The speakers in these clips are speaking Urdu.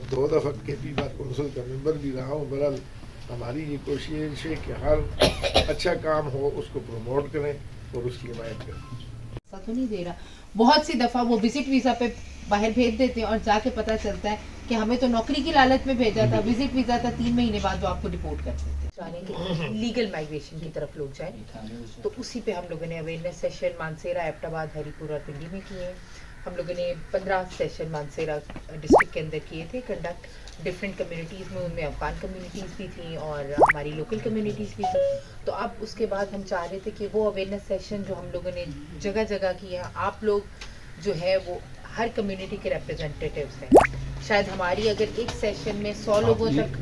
اور 2 دفعہ KP بار کونسل کا ممبر بھی رہا ہوں. بہرحال ہماری یہ کوشش ہے کہ ہر اچھا کام ہو اس کو پروموٹ کریں اور اس کی حمایت کریں. ایسا تو نہیں دے رہا, بہت سی دفعہ وہ وزٹ ویزا پہ باہر بھیج دیتے ہیں اور جا کے پتہ چلتا ہے کہ ہمیں تو نوکری کی لالچ میں بھیجا تھا, وزٹ ویزا تھا 3 مہینے بعد وہ آپ کو ڈپورٹ کر دیتے ہیں. چاہنے کہ لیگل مائگریشن کی طرف لوگ جائیں, تو اسی پہ ہم لوگوں نے اویئرنیس سیشن مانسیرا, ایبٹ آباد, ہری پور اور پنڈی میں کیے ہیں. ہم لوگوں نے 15 سیشن مانسیرا ڈسٹرکٹ کے اندر کیے تھے کنڈکٹ, ڈفرینٹ کمیونٹیز میں, ان میں افغان کمیونٹیز بھی تھیں اور ہماری لوکل کمیونٹیز بھی تھیں. تو اب اس کے بعد ہم چاہ رہے تھے کہ وہ اویئرنیس سیشن جو ہم لوگوں نے جگہ جگہ کیا, آپ لوگ جو ہے وہ ہر کمیونٹی کے ریپرزینٹیٹیوز ہیں. شاید ہماری اگر ایک سیشن میں 100 لوگوں تک,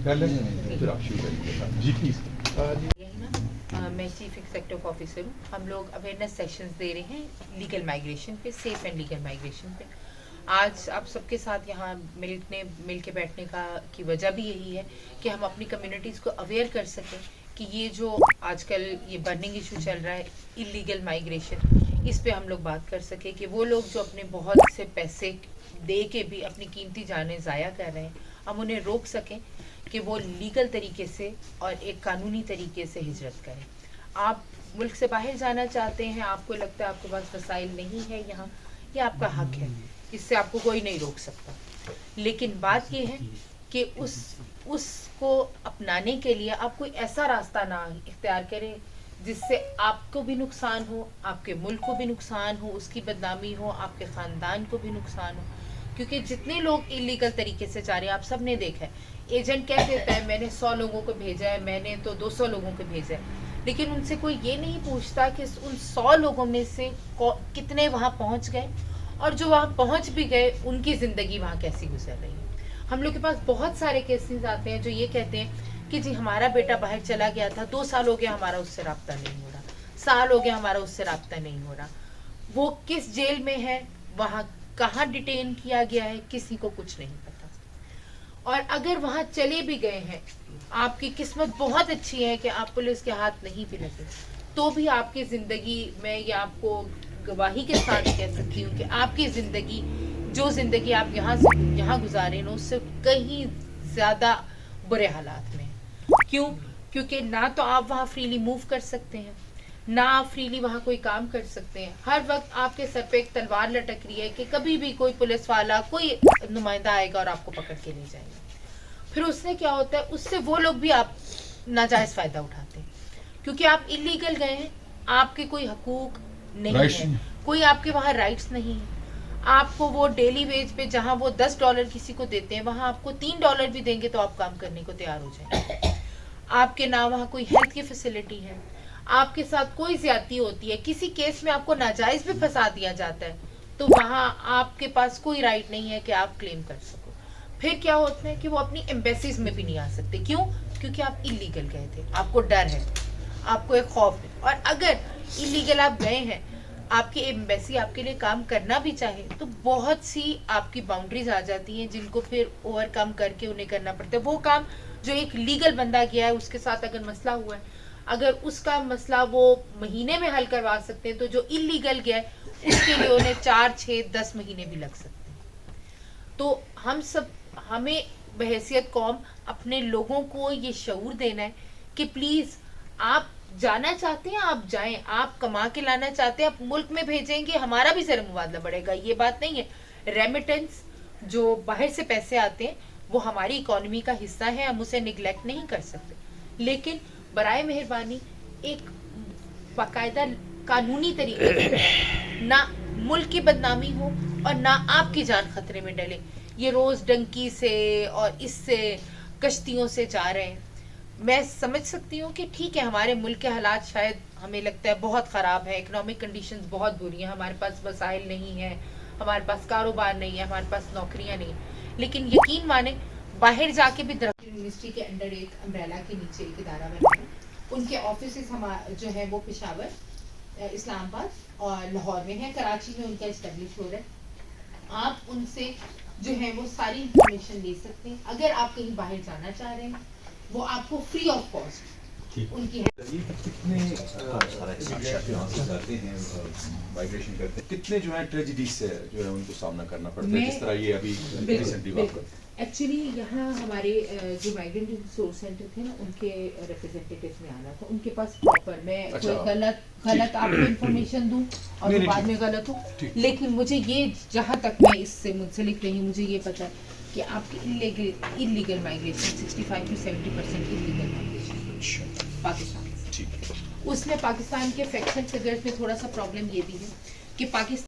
میں چیف ایگزیکٹو آفیسر ہوں, ہم لوگ اویئرنیس سیشنز دے رہے ہیں لیگل مائگریشن پہ, سیف اینڈ لیگل مائگریشن پہ. آج آپ سب کے ساتھ یہاں مل کے بیٹھنے کی وجہ بھی یہی ہے کہ ہم اپنی کمیونٹیز کو اویئر کر سکیں کہ یہ جو آج کل یہ برننگ ایشو چل رہا ہے انلیگل مائگریشن, اس پہ ہم لوگ بات کر سکیں کہ وہ لوگ جو اپنے بہت سے پیسے دے کے بھی اپنی قیمتی جانیں ضائع کر رہے ہیں, ہم انہیں روک سکیں کہ وہ لیگل طریقے سے اور ایک قانونی طریقے سے ہجرت کریں. آپ ملک سے باہر جانا چاہتے ہیں, آپ کو لگتا ہے آپ کے پاس وسائل نہیں ہے یہاں, یہ آپ کا حق ہے, اس سے آپ کو کوئی نہیں روک سکتا. لیکن بات یہ ہے کہ اس کو اپنانے کے لیے آپ کوئی ایسا راستہ نہ اختیار کریں جس سے آپ کو بھی نقصان ہو, آپ کے ملک کو بھی نقصان ہو, اس کی بدنامی ہو, آپ کے خاندان کو بھی نقصان ہو. کیونکہ جتنے لوگ انلیگل طریقے سے جا رہے ہیں, آپ سب نے دیکھا ہے, ایجنٹ کہہ دیتا ہے میں نے 100 لوگوں کو بھیجا ہے, میں نے تو 200 لوگوں کو بھیجا ہے, لیکن ان سے کوئی یہ نہیں پوچھتا کہ ان 100 لوگوں میں سے کتنے وہاں پہنچ گئے, اور جو وہاں پہنچ بھی گئے ان کی زندگی وہاں کیسی گزر رہی ہے. ہم لوگ کے پاس بہت سارے کیسز آتے ہیں جو یہ کہتے ہیں کہ جی ہمارا بیٹا باہر چلا گیا تھا, 2 سال ہو گیا ہمارا اس سے رابطہ نہیں ہو رہا, سال ہو گیا ہمارا اس سے رابطہ نہیں ہو رہا, وہ کس جیل میں ہے, وہاں کہاں ڈیٹین کیا گیا ہے, کسی کو کچھ نہیں پتا. اور اگر وہاں چلے بھی گئے ہیں, آپ کی قسمت بہت اچھی ہے کہ آپ پولیس کے ہاتھ نہیں بھی لگے, تو بھی آپ کی زندگی میں, یا آپ کو گواہی کے ساتھ کہہ سکتی ہوں کہ آپ کی زندگی, جو زندگی آپ یہاں گزارے ہیں اس سے کہیں زیادہ برے حالات میں. کیوں؟ کیونکہ نہ تو آپ وہاں فریلی موو کر سکتے ہیں, نہ آپ فریلی وہاں کوئی کام کر سکتے ہیں. ہر وقت آپ کے سر پہ ایک تلوار لٹک رہی ہے کہ کبھی بھی کوئی پولیس والا, کوئی نمائندہ آئے گا اور آپ کو پکڑ کے لے جائے گا. پھر اس سے کیا ہوتا ہے, اس سے وہ لوگ بھی آپ ناجائز فائدہ اٹھاتے ہیں, کیونکہ آپ انلیگل گئے ہیں, آپ کے کوئی حقوق نہیں ہے, کوئی آپ کے وہاں رائٹس نہیں ہے. آپ کو وہ ڈیلی ویج پہ جہاں وہ $10 کسی کو دیتے ہیں, وہاں آپ کو $3 بھی دیں گے تو آپ کام کرنے کو تیار ہو جائیں. آپ کے نہ وہاں کوئی ہیلتھ کی فیسلٹی ہے, آپ کے ساتھ کوئی زیادتی ہوتی ہے, کسی کیس میں آپ کو ناجائز بھی پھنسا دیا جاتا ہے, تو وہاں آپ کے پاس کوئی رائٹ نہیں ہے کہ آپ کلیم کر سکو. پھر کیا ہوتا ہے کہ وہ اپنی ایمبیسیز میں بھی نہیں آ سکتے. کیوں؟ کیونکہ آپ انلیگل گئے تھے, آپ کو ڈر ہے, آپ کو ایک خوف ہے. اور اگر انلیگل آپ گئے ہیں, آپ کی ایمبیسی آپ کے لیے کام کرنا بھی چاہے, تو بہت سی آپ کی باؤنڈریز آ جاتی ہیں جن کو پھر اوور کم کر کے انہیں کرنا پڑتا ہے. وہ کام جو ایک لیگل بندہ گیا ہے اس کے ساتھ اگر مسئلہ ہوا ہے, اگر اس کا مسئلہ وہ مہینے میں حل کروا سکتے ہیں, تو جو انلیگل گیا ہے اس کے لیے انہیں 4, 6, 10 مہینے بھی لگ سکتے ہیں. تو ہمیں بحیثیت قوم اپنے لوگوں کو یہ شعور دینا ہے کہ پلیز آپ جانا چاہتے ہیں, آپ جائیں, آپ کما کے لانا چاہتے ہیں, آپ ملک میں بھیجیں گے, ہمارا بھی زر مبادلہ بڑھے گا. یہ بات نہیں ہے, ریمیٹنس جو باہر سے پیسے آتے ہیں وہ ہماری اکانومی کا حصہ ہے, ہم اسے نگلیکٹ نہیں کر سکتے. لیکن برائے مہربانی ایک باقاعدہ قانونی طریقے سے, نہ ملک کی بدنامی ہو اور نہ آپ کی جان خطرے میں ڈلے. یہ روز ڈنکی سے اور اس سے کشتیوں سے جا رہے ہیں. میں سمجھ سکتی ہوں کہ ٹھیک ہے, ہمارے ملک کے حالات شاید ہمیں لگتا ہے بہت خراب ہے, اکنامک کنڈیشنز بہت بری ہیں, ہمارے پاس وسائل نہیں ہیں, ہمارے پاس کاروبار نہیں ہے, ہمارے پاس نوکریاں نہیں ہیں. لیکن یقین مانیں, باہر جا کے بھی یونیورسٹی کے انڈر ایک امبریلا کے نیچے ایک ادارہ بنا ہے, ان کے آفیسز جو ہے وہ پشاور, اسلام آباد اور لاہور میں ہے, کراچی میں ان کا اسٹیبلش ہو رہا ہے. آپ ان سے جو ہے وہ ساری انفارمیشن لے سکتے ہیں. اگر آپ کہیں باہر جانا چاہ رہے ہیں, وہ آپ کو فری آف کاسٹ ان کی کتنے جاتے ہیں مائگریشن کرتے ہیں, کتنے جو ہے ٹریجڈیز سے جو ہے ان کو سامنا کرنا پڑتا ہے, کس طرح یہ ابھی ریسنٹلی واقع ایکچولی یہاں ہمارے جو مائیگرینٹ ریسورس سینٹر تھے نا ان کے ریپرزینٹیٹیو میں آنا تھا, ان کے پاس پراپر میں کوئی غلط آپ کو انفارمیشن دوں اور وہ بعد میں غلط ہو, لیکن مجھے یہ جہاں تک میں اس سے منسلک رہی ہوں مجھے یہ پتا ہے کہ آپ کی illegal migration 65 to 70% illegal migration Pakistan, اس میں پاکستان کے فیکچر فگرز میں تھوڑا سا پرابلم یہ بھی ہے کہ پاکستان